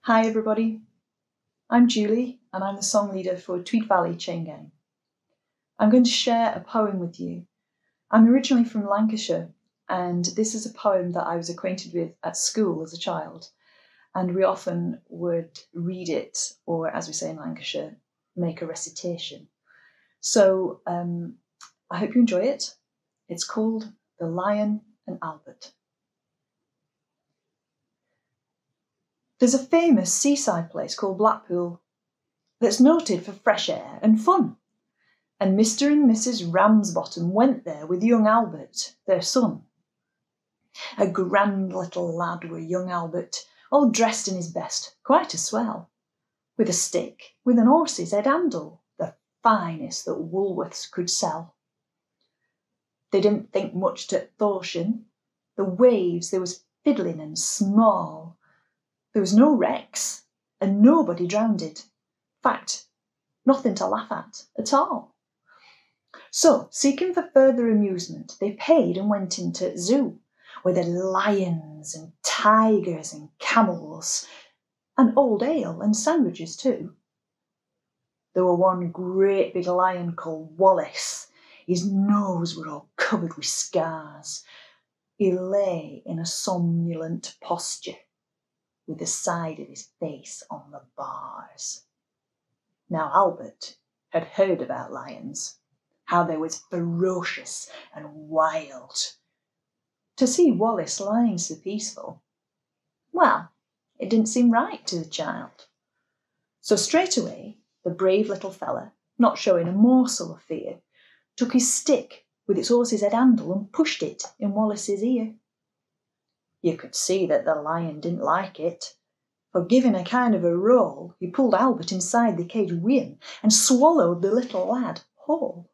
Hi everybody, I'm Julie and I'm the song leader for Tweed Valley Chain Gang. I'm going to share a poem with you. I'm originally from Lancashire and this is a poem that I was acquainted with at school as a child, and we often would read it, or as we say in Lancashire, make a recitation. So I hope you enjoy it. It's called The Lion and Albert. There's a famous seaside place called Blackpool that's noted for fresh air and fun. And Mr. and Mrs. Ramsbottom went there with young Albert, their son. A grand little lad were young Albert, all dressed in his best, quite a swell, with a stick, with an horse's head handle, the finest that Woolworths could sell. They didn't think much to Thorshan. The waves they was fiddling and small. There was no wrecks, and nobody drowned. Fact, nothing to laugh at all. So, seeking for further amusement, they paid and went into zoo, where there were lions and tigers and camels, and old ale and sandwiches too. There were one great big lion called Wallace. His nose were all covered with scars. He lay in a somnolent posture, with the side of his face on the bars. Now Albert had heard about lions, how they was ferocious and wild. To see Wallace lying so peaceful, well, it didn't seem right to the child. So straight away, the brave little fella, not showing a morsel of fear, took his stick with its horse's head handle and pushed it in Wallace's ear. You could see that the lion didn't like it, for giving a kind of a roll, he pulled Albert inside the cage with him and swallowed the little lad whole.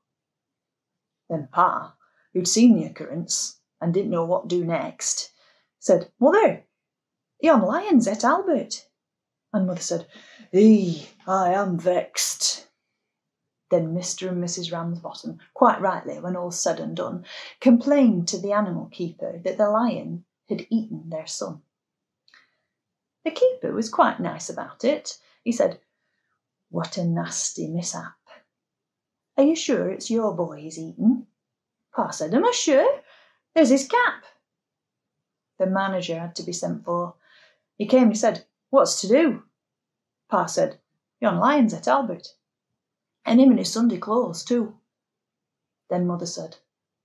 Then Pa, who'd seen the occurrence and didn't know what to do next, said, "Mother, yon lion's et Albert." And Mother said, I am vexed." Then Mr. and Mrs. Ramsbottom, quite rightly when all's said and done, complained to the animal keeper that the lion had eaten their son. The keeper was quite nice about it. He said, "What a nasty mishap. Are you sure it's your boy he's eaten?" Pa said, "Am I sure? There's his cap." The manager had to be sent for. He came and he said, "What's to do?" Pa said, "Yon lion's at Albert, and him in his Sunday clothes too." Then Mother said,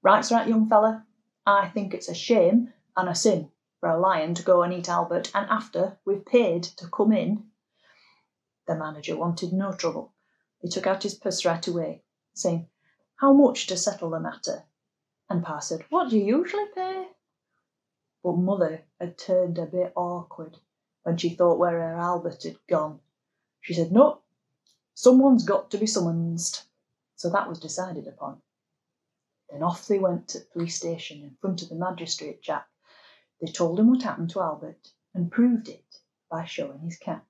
"Right's right, young fella. I think it's a shame and a sin for a lion to go and eat Albert, and after we've paid to come in." The manager wanted no trouble. He took out his purse right away, saying, "How much to settle the matter?" And Pa said, "What do you usually pay?" But Mother had turned a bit awkward when she thought where her Albert had gone. She said, "No, someone's got to be summonsed." So that was decided upon. Then off they went to the police station in front of the magistrate chap. They told him what happened to Albert and proved it by showing his cap.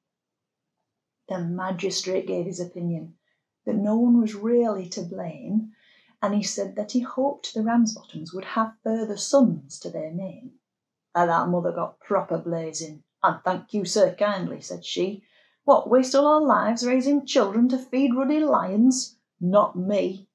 The magistrate gave his opinion that no one was really to blame, and he said that he hoped the Ramsbottoms would have further sons to their name. And that Mother got proper blazing. "And thank you, sir, kindly," said she. "What, waste all our lives raising children to feed ruddy lions? Not me.